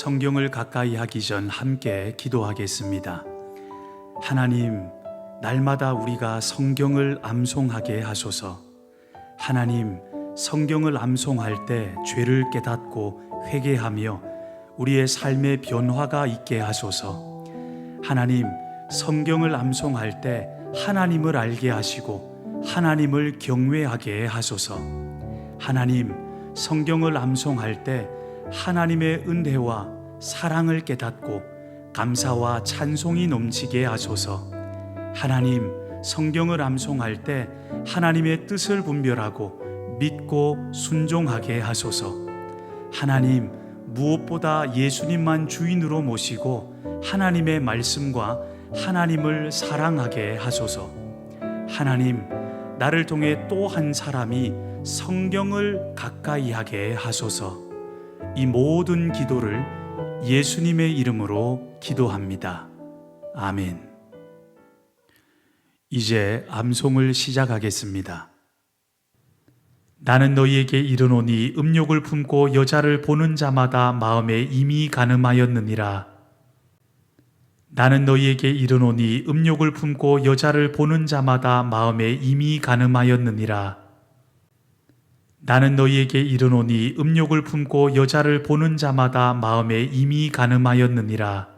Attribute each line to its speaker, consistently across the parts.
Speaker 1: 성경을 가까이 하기 전 함께 기도하겠습니다. 하나님, 날마다 우리가 성경을 암송하게 하소서. 하나님, 성경을 암송할 때 죄를 깨닫고 회개하며 우리의 삶의 변화가 있게 하소서. 하나님, 성경을 암송할 때 하나님을 알게 하시고 하나님을 경외하게 하소서. 하나님, 성경을 암송할 때 하나님의 은혜와 사랑을 깨닫고 감사와 찬송이 넘치게 하소서. 하나님, 성경을 암송할 때 하나님의 뜻을 분별하고 믿고 순종하게 하소서. 하나님, 무엇보다 예수님만 주인으로 모시고 하나님의 말씀과 하나님을 사랑하게 하소서. 하나님, 나를 통해 또 한 사람이 성경을 가까이 하게 하소서. 이 모든 기도를 예수님의 이름으로 기도합니다. 아멘. 이제 암송을 시작하겠습니다. 나는 너희에게 이르노니 음욕을 품고 여자를 보는 자마다 마음에 이미 간음하였느니라. 나는 너희에게 이르노니 음욕을 품고 여자를 보는 자마다 마음에 이미 간음하였느니라. 나는 너희에게 이르노니 음욕을 품고 여자를 보는 자마다 마음에 이미 간음하였느니라.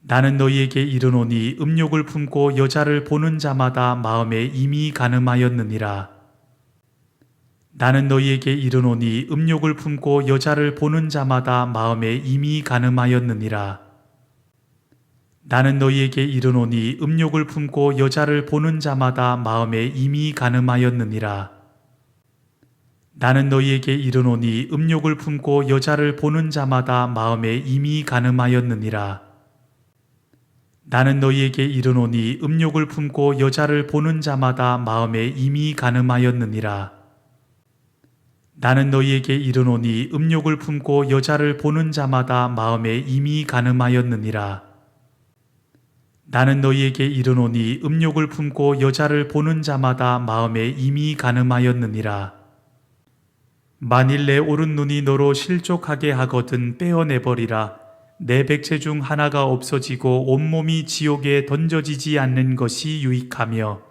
Speaker 1: 나는 너희에게 이르노니 음욕을 품고 여자를 보는 자마다 마음에 이미 간음하였느니라. 나는 너희에게 이르노니 음욕을 품고 여자를 보는 자마다 마음에 이미 간음하였느니라. 나는 너희에게 이르노니 음욕을 품고 여자를 보는 자마다 마음에 이미 간음하였느니라. 나는 너희에게 이르노니 음욕을 품고 여자를 보는 자마다 마음에 이미 간음하였느니라. 나는 너희에게 이르노니 음욕을 품고 여자를 보는 자마다 마음에 이미 간음하였느니라. 나는 너희에게 이르노니 음욕을 품고 여자를 보는 자마다 마음에 이미 간음하였느니라. 나는 너희에게 이르노니 음욕을 품고 여자를 보는 자마다 마음에 이미 간음하였느니라. 만일 내 오른눈이 너로 실족하게 하거든 떼어내버리라. 내 백체 중 하나가 없어지고 온몸이 지옥에 던져지지 않는 것이 유익하며,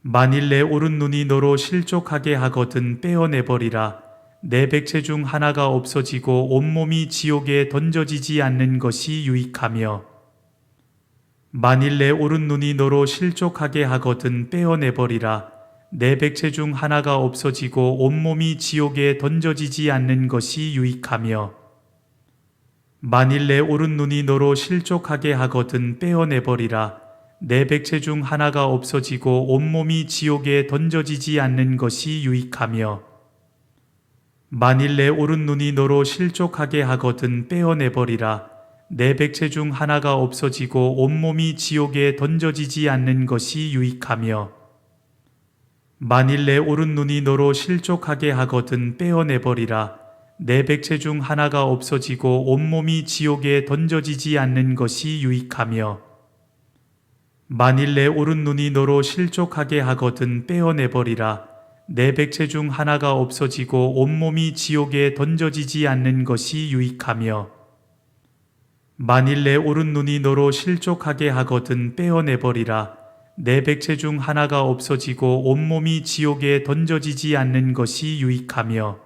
Speaker 1: 만일 내 오른눈이 너로 실족하게 하거든 떼어내버리라. 내 백체 중 하나가 없어지고 온몸이 지옥에 던져지지 않는 것이 유익하며, 만일 내 오른눈이 너로 실족하게 하거든 떼어내버리라. 내 백체 중 하나가 없어지고 온몸이 지옥에 던져지지 않는 것이 유익하며, 만일 내 오른눈이 너로 실족하게 하거든 떼어내버리라. 내 백체 중 하나가 없어지고 온몸이 지옥에 던져지지 않는 것이 유익하며, 만일 내 오른눈이 너로 실족하게 하거든 떼어내버리라. 내 백체 중 하나가 없어지고 온몸이 지옥에 던져지지 않는 것이 유익하며, 만일 내 오른눈이 너로 실족하게 하거든 떼어내버리라. 내 백체 중 하나가 없어지고 온몸이 지옥에 던져지지 않는 것이 유익하며, 만일 내 오른눈이 너로 실족하게 하거든 떼어내버리라. 내 백체 중 하나가 없어지고 온몸이 지옥에 던져지지 않는 것이 유익하며, 만일 내 오른눈이 너로 실족하게 하거든 떼어내버리라. 내 백체 중 하나가 없어지고 온몸이 지옥에 던져지지 않는 것이 유익하며,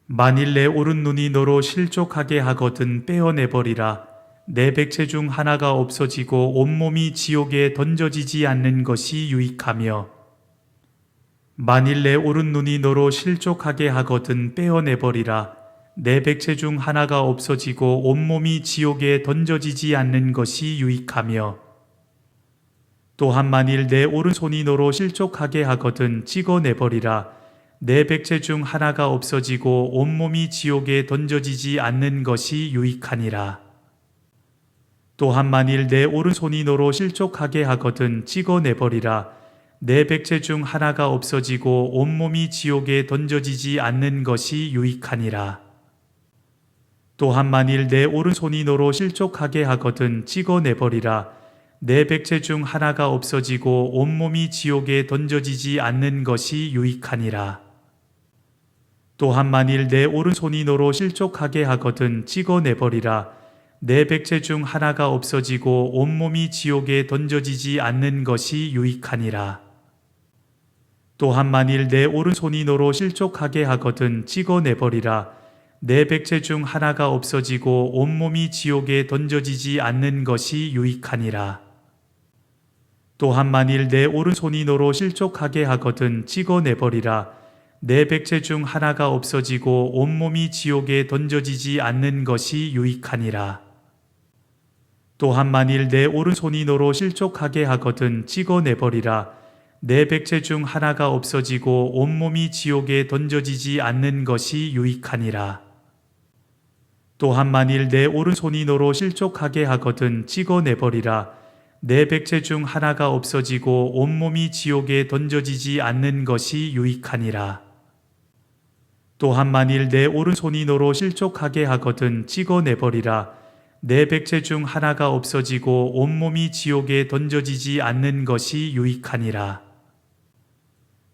Speaker 1: 만일 내 오른눈이 너로 실족하게 하거든 떼어내버리라. 내 백체 중 하나가 없어지고 온몸이 지옥에 던져지지 않는 것이 유익하며, 만일 내 오른눈이 너로 실족하게 하거든 떼어내버리라. 내 백체 중 하나가 없어지고 온몸이 지옥에 던져지지 않는 것이 유익하며, 또한 만일 내 오른손이 너로 실족하게 하거든 찍어내버리라. 내 백체 중 하나가 없어지고 온몸이 지옥에 던져지지 않는 것이 유익하니라. 또한 만일 내 오른손이 너로 실족하게 하거든 찍어내버리라. 내 백체 중 하나가 없어지고 온몸이 지옥에 던져지지 않는 것이 유익하니라. 또한 만일 내 오른손이 너로 실족하게 하거든 찍어내버리라. 내 백체 중 하나가 없어지고 온몸이 지옥에 던져지지 않는 것이 유익하니라. 또한 만일 내 오른손이 너로 실족하게 하거든 찍어내버리라. 내 백체 중 하나가 없어지고 온몸이 지옥에 던져지지 않는 것이 유익하니라. 또한 만일 내 오른손이 너로 실족하게 하거든 찍어내버리라. 내 백체 중 하나가 없어지고 온몸이 지옥에 던져지지 않는 것이 유익하니라. 또한 만일 내 오른손이 너로 실족하게 하거든 찍어내버리라. 내 백체 중 하나가 없어지고 온몸이 지옥에 던져지지 않는 것이 유익하니라. 또한 만일 내 오른손이 너로 실족하게 하거든 찍어내버리라. 내 백체 중 하나가 없어지고 온몸이 지옥에 던져지지 않는 것이 유익하니라. 또한 만일 내 오른손이 너로 실족하게 하거든 찍어내버리라. 내 백체 중 하나가 없어지고 온몸이 지옥에 던져지지 않는 것이 유익하니라. 또한 만일 내 오른손이 너로 실족하게 하거든 찍어내버리라. 내 백체 중 하나가 없어지고 온몸이 지옥에 던져지지 않는 것이 유익하니라.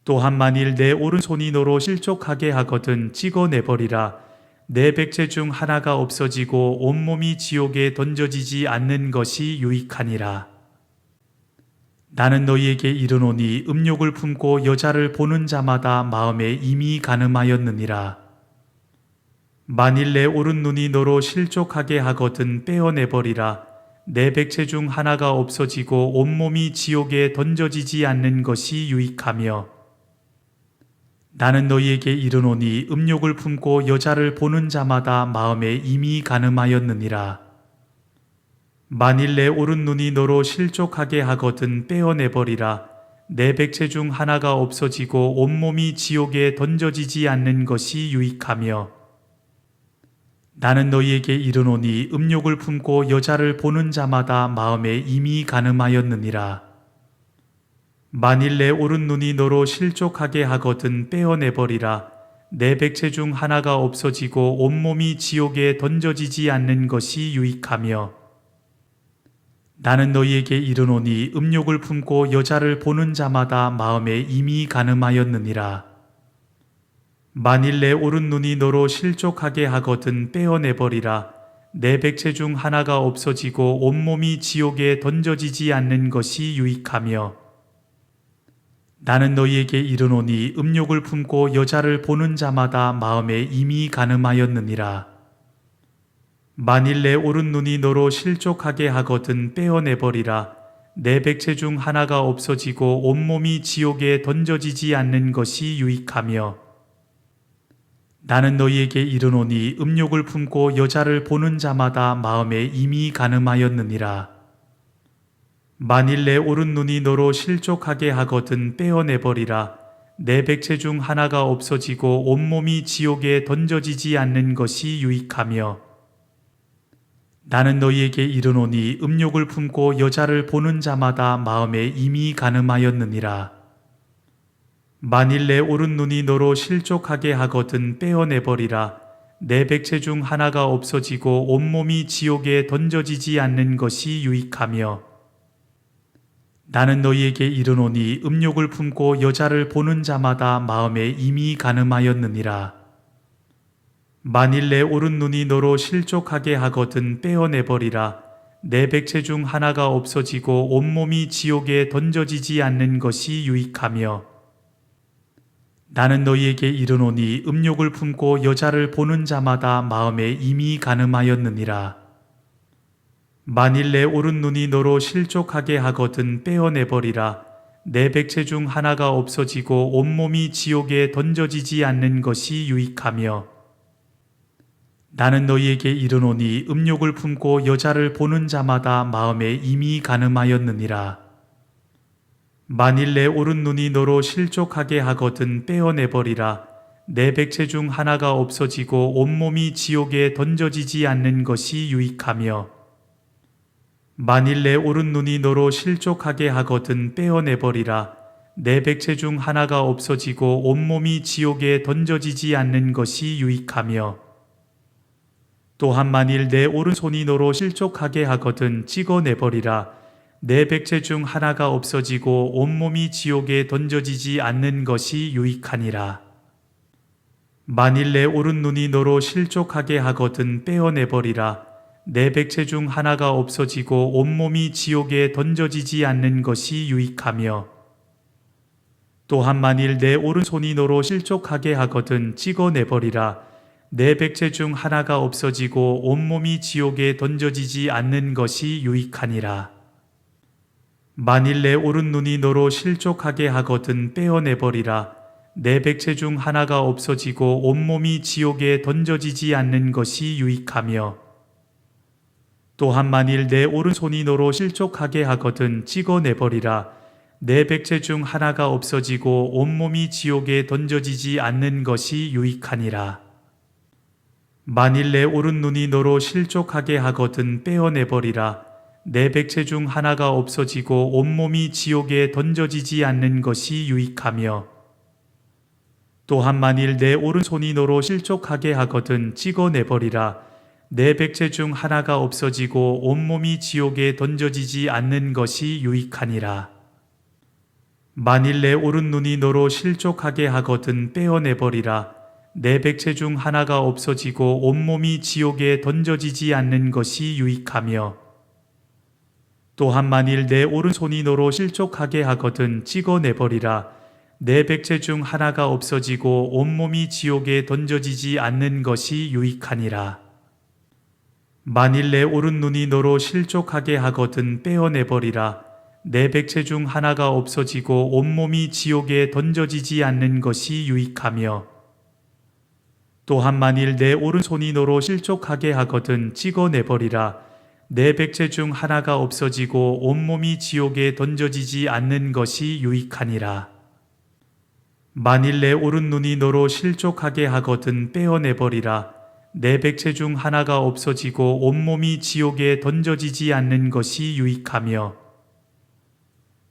Speaker 1: 또한 만일 내 오른손이 너로 실족하게 하거든 찍어내버리라. 내 백체 중 하나가 없어지고 온몸이 지옥에 던져지지 않는 것이 유익하니라. 나는 너희에게 이르노니 음욕을 품고 여자를 보는 자마다 마음에 이미 간음하였느니라. 만일 내 오른 눈이 너로 실족하게 하거든 떼어내버리라. 내 백체 중 하나가 없어지고 온몸이 지옥에 던져지지 않는 것이 유익하며, 나는 너희에게 이르노니 음욕을 품고 여자를 보는 자마다 마음에 이미 간음하였느니라. 만일 내 오른 눈이 너로 실족하게 하거든 떼어내버리라. 내 백체 중 하나가 없어지고 온몸이 지옥에 던져지지 않는 것이 유익하며, 나는 너희에게 이르노니 음욕을 품고 여자를 보는 자마다 마음에 이미 간음하였느니라. 만일 내 오른 눈이 너로 실족하게 하거든 떼어내버리라. 내 백체 중 하나가 없어지고 온몸이 지옥에 던져지지 않는 것이 유익하며, 나는 너희에게 이르노니 음욕을 품고 여자를 보는 자마다 마음에 이미 간음하였느니라. 만일 내 오른 눈이 너로 실족하게 하거든 떼어내버리라. 내 백체 중 하나가 없어지고 온몸이 지옥에 던져지지 않는 것이 유익하며, 나는 너희에게 이르노니 음욕을 품고 여자를 보는 자마다 마음에 이미 간음하였느니라. 만일 내 오른 눈이 너로 실족하게 하거든 떼어내버리라. 내 백체 중 하나가 없어지고 온몸이 지옥에 던져지지 않는 것이 유익하며, 나는 너희에게 이르노니 음욕을 품고 여자를 보는 자마다 마음에 이미 간음하였느니라. 만일 내 오른 눈이 너로 실족하게 하거든 떼어내버리라. 내 백체 중 하나가 없어지고 온몸이 지옥에 던져지지 않는 것이 유익하며, 나는 너희에게 이르노니 음욕을 품고 여자를 보는 자마다 마음에 이미 간음하였느니라. 만일 내 오른 눈이 너로 실족하게 하거든 떼어내버리라. 내 백체 중 하나가 없어지고 온몸이 지옥에 던져지지 않는 것이 유익하며, 나는 너희에게 이르노니 음욕을 품고 여자를 보는 자마다 마음에 이미 간음하였느니라. 만일 내 오른 눈이 너로 실족하게 하거든 떼어내버리라. 내 백체 중 하나가 없어지고 온몸이 지옥에 던져지지 않는 것이 유익하며, 나는 너희에게 이르노니 음욕을 품고 여자를 보는 자마다 마음에 이미 간음하였느니라. 만일 내 오른 눈이 너로 실족하게 하거든 떼어내버리라. 내 백체 중 하나가 없어지고 온몸이 지옥에 던져지지 않는 것이 유익하며, 나는 너희에게 이르노니 음욕을 품고 여자를 보는 자마다 마음에 이미 간음하였느니라. 만일 내 오른 눈이 너로 실족하게 하거든 떼어내버리라. 내 백체 중 하나가 없어지고 온몸이 지옥에 던져지지 않는 것이 유익하며, 만일 내 오른 눈이 너로 실족하게 하거든 떼어내버리라. 내 백체 중 하나가 없어지고 온몸이 지옥에 던져지지 않는 것이 유익하며, 또한 만일 내 오른손이 너로 실족하게 하거든 찍어내버리라. 내 백체 중 하나가 없어지고 온몸이 지옥에 던져지지 않는 것이 유익하니라. 만일 내 오른눈이 너로 실족하게 하거든 떼어내버리라. 내 백체 중 하나가 없어지고 온몸이 지옥에 던져지지 않는 것이 유익하며, 또한 만일 내 오른손이 너로 실족하게 하거든 찍어내버리라. 내 백체 중 하나가 없어지고 온몸이 지옥에 던져지지 않는 것이 유익하니라. 만일 내 오른눈이 너로 실족하게 하거든 떼어내버리라. 내 백체 중 하나가 없어지고 온몸이 지옥에 던져지지 않는 것이 유익하며, 또한 만일 내 오른손이 너로 실족하게 하거든 찍어내버리라. 내 백체 중 하나가 없어지고 온몸이 지옥에 던져지지 않는 것이 유익하니라. 만일 내 오른눈이 너로 실족하게 하거든 떼어내버리라. 내 백체 중 하나가 없어지고 온몸이 지옥에 던져지지 않는 것이 유익하며, 또한 만일 내 오른손이 너로 실족하게 하거든 찍어내버리라. 내 백체 중 하나가 없어지고 온몸이 지옥에 던져지지 않는 것이 유익하니라. 만일 내 오른눈이 너로 실족하게 하거든 떼어내버리라. 내 백체 중 하나가 없어지고 온몸이 지옥에 던져지지 않는 것이 유익하며, 또한 만일 내 오른손이 너로 실족하게 하거든 찍어내버리라. 내 백체 중 하나가 없어지고 온몸이 지옥에 던져지지 않는 것이 유익하니라. 만일 내 오른눈이 너로 실족하게 하거든 떼어내버리라. 내 백체 중 하나가 없어지고 온몸이 지옥에 던져지지 않는 것이 유익하며, 또한 만일 내 오른손이 너로 실족하게 하거든 찍어내버리라. 내 백체 중 하나가 없어지고 온몸이 지옥에 던져지지 않는 것이 유익하니라. 만일 내 오른눈이 너로 실족하게 하거든 떼어내버리라. 내 백체 중 하나가 없어지고 온몸이 지옥에 던져지지 않는 것이 유익하며,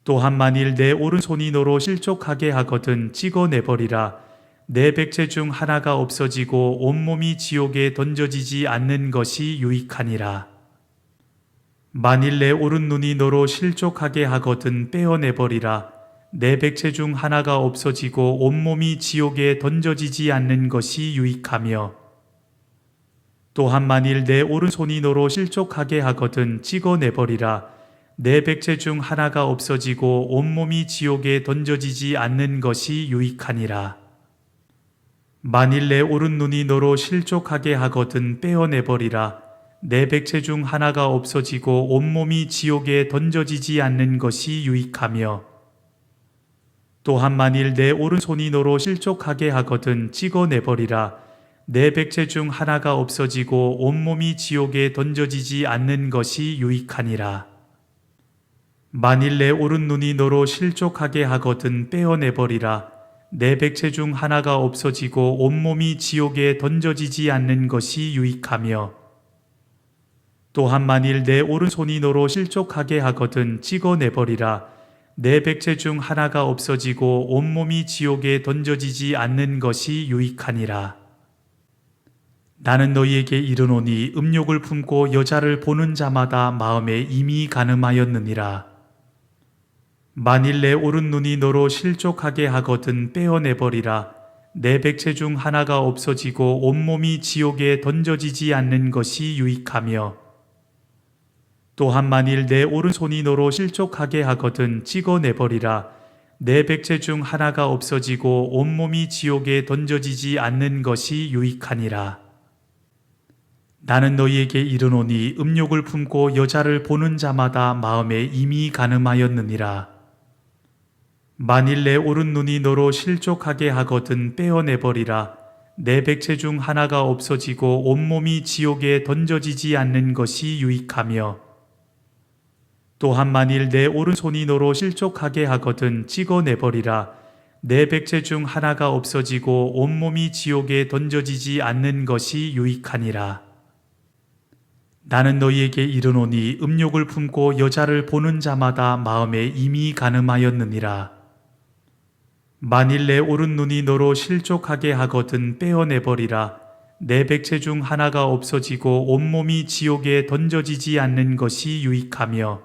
Speaker 1: 또한 만일 내 오른손이 너로 실족하게 하거든 찍어내버리라. 내 백체 중 하나가 없어지고 온몸이 지옥에 던져지지 않는 것이 유익하니라. 만일 내 오른눈이 너로 실족하게 하거든 떼어내버리라. 내 백체 중 하나가 없어지고 온몸이 지옥에 던져지지 않는 것이 유익하며, 또한 만일 내 오른손이 너로 실족하게 하거든 찍어내버리라. 내 백체 중 하나가 없어지고 온몸이 지옥에 던져지지 않는 것이 유익하니라. 만일 내 오른눈이 너로 실족하게 하거든 떼어내버리라. 내 백체 중 하나가 없어지고 온몸이 지옥에 던져지지 않는 것이 유익하며, 또한 만일 내 오른손이 너로 실족하게 하거든 찍어내버리라. 내 백체 중 하나가 없어지고 온몸이 지옥에 던져지지 않는 것이 유익하니라. 만일 내 오른눈이 너로 실족하게 하거든 떼어내버리라. 내 백체 중 하나가 없어지고 온몸이 지옥에 던져지지 않는 것이 유익하며, 또한 만일 내 오른손이 너로 실족하게 하거든 찍어내버리라. 내 백체 중 하나가 없어지고 온몸이 지옥에 던져지지 않는 것이 유익하니라. 나는 너희에게 이르노니 음욕을 품고 여자를 보는 자마다 마음에 이미 간음하였느니라. 만일 내 오른눈이 너로 실족하게 하거든 떼어내버리라. 내 백체 중 하나가 없어지고 온몸이 지옥에 던져지지 않는 것이 유익하며, 또한 만일 내 오른손이 너로 실족하게 하거든 찍어내버리라. 내 백체 중 하나가 없어지고 온몸이 지옥에 던져지지 않는 것이 유익하니라. 나는 너희에게 이르노니 음욕을 품고 여자를 보는 자마다 마음에 이미 간음하였느니라. 만일 내 오른눈이 너로 실족하게 하거든 떼어내버리라. 내 백체 중 하나가 없어지고 온몸이 지옥에 던져지지 않는 것이 유익하며, 또한 만일 내 오른손이 너로 실족하게 하거든 찍어내버리라. 내 백체 중 하나가 없어지고 온몸이 지옥에 던져지지 않는 것이 유익하니라. 나는 너희에게 이르노니 음욕을 품고 여자를 보는 자마다 마음에 이미 간음하였느니라. 만일 내 오른눈이 너로 실족하게 하거든 떼어내버리라. 내 백체 중 하나가 없어지고 온몸이 지옥에 던져지지 않는 것이 유익하며,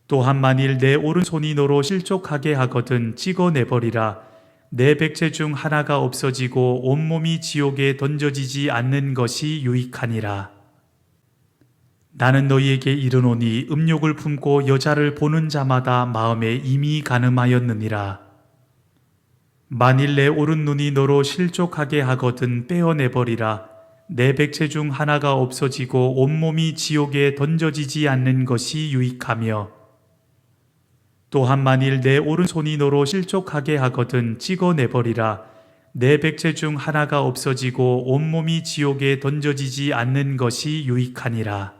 Speaker 1: 또한 만일 내 오른손이 너로 실족하게 하거든 찍어내버리라. 내 백체 중 하나가 없어지고 온몸이 지옥에 던져지지 않는 것이 유익하니라. 나는 너희에게 이르노니 음욕을 품고 여자를 보는 자마다 마음에 이미 간음하였느니라. 만일 내 오른눈이 너로 실족하게 하거든 떼어내버리라. 내 백체 중 하나가 없어지고 온몸이 지옥에 던져지지 않는 것이 유익하며, 또한 만일 내 오른손이 너로 실족하게 하거든 찍어내버리라. 내 백체 중 하나가 없어지고 온몸이 지옥에 던져지지 않는 것이 유익하니라.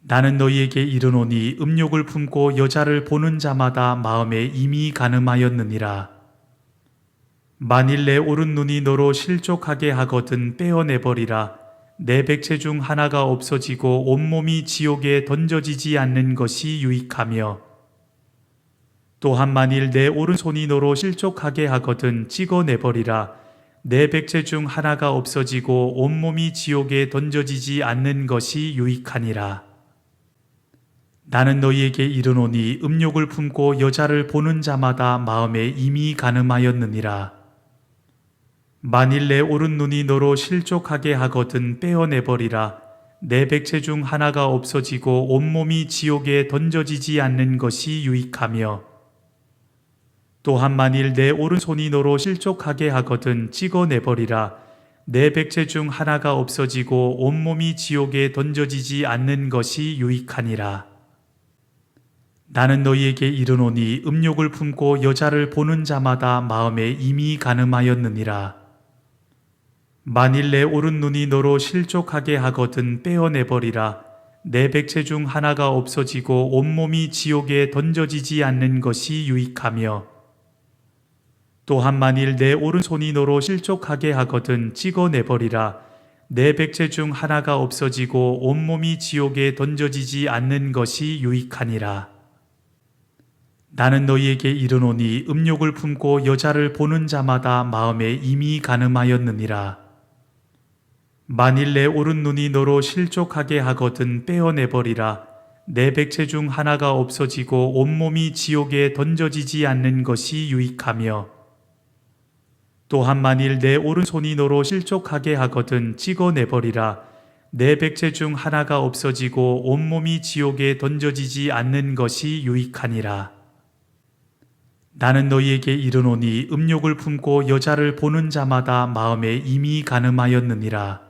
Speaker 1: 나는 너희에게 이르노니 음욕을 품고 여자를 보는 자마다 마음에 이미 간음하였느니라. 만일 내 오른눈이 너로 실족하게 하거든 떼어내버리라. 내 백체 중 하나가 없어지고 온몸이 지옥에 던져지지 않는 것이 유익하며, 또한 만일 내 오른손이 너로 실족하게 하거든 찍어내버리라. 내 백체 중 하나가 없어지고 온몸이 지옥에 던져지지 않는 것이 유익하니라. 나는 너희에게 이르노니 음욕을 품고 여자를 보는 자마다 마음에 이미 간음하였느니라. 만일 내 오른눈이 너로 실족하게 하거든 떼어내버리라. 내 백체 중 하나가 없어지고 온몸이 지옥에 던져지지 않는 것이 유익하며, 또한 만일 내 오른손이 너로 실족하게 하거든 찍어내버리라. 내 백체 중 하나가 없어지고 온몸이 지옥에 던져지지 않는 것이 유익하니라. 나는 너희에게 이르노니 음욕을 품고 여자를 보는 자마다 마음에 이미 간음하였느니라. 만일 내 오른눈이 너로 실족하게 하거든 떼어내버리라. 내 백체 중 하나가 없어지고 온몸이 지옥에 던져지지 않는 것이 유익하며, 또한 만일 내 오른손이 너로 실족하게 하거든 찍어내버리라. 내 백체 중 하나가 없어지고 온몸이 지옥에 던져지지 않는 것이 유익하니라. 나는 너희에게 이르노니 음욕을 품고 여자를 보는 자마다 마음에 이미 간음하였느니라. 만일 내 오른눈이 너로 실족하게 하거든 떼어내버리라. 내 백체 중 하나가 없어지고 온몸이 지옥에 던져지지 않는 것이 유익하며, 또한 만일 내 오른손이 너로 실족하게 하거든 찍어내버리라. 내 백체 중 하나가 없어지고 온몸이 지옥에 던져지지 않는 것이 유익하니라. 나는 너희에게 이르노니 음욕을 품고 여자를 보는 자마다 마음에 이미 간음하였느니라.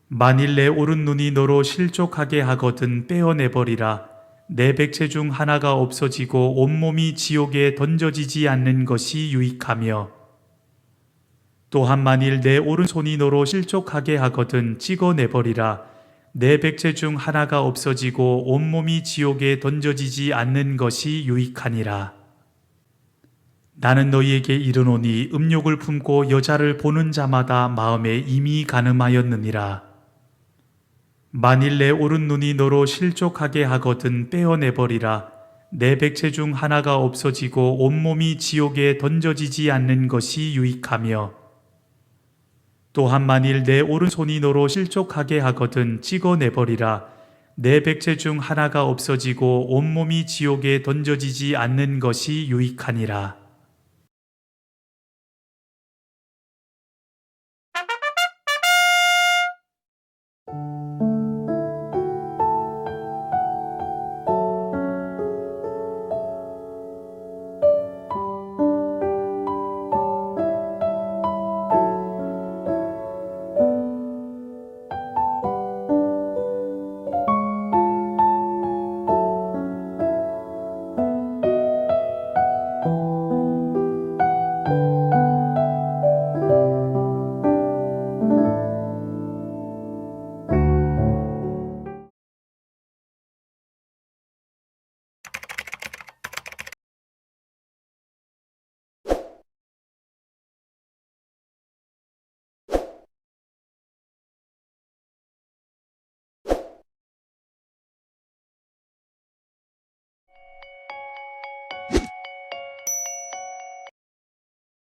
Speaker 1: 만일 내 오른눈이 너로 실족하게 하거든 떼어내버리라. 내 백체 중 하나가 없어지고 온몸이 지옥에 던져지지 않는 것이 유익하며, 또한 만일 내 오른손이 너로 실족하게 하거든 찍어내버리라. 내 백체 중 하나가 없어지고 온몸이 지옥에 던져지지 않는 것이 유익하니라. 나는 너희에게 이르노니 음욕을 품고 여자를 보는 자마다 마음에 이미 간음하였느니라. 만일 내 오른눈이 너로 실족하게 하거든 떼어내버리라. 내 백체 중 하나가 없어지고 온몸이 지옥에 던져지지 않는 것이 유익하며, 또한 만일 내 오른손이 너로 실족하게 하거든 찍어내버리라. 내 백체 중 하나가 없어지고 온몸이 지옥에 던져지지 않는 것이 유익하니라.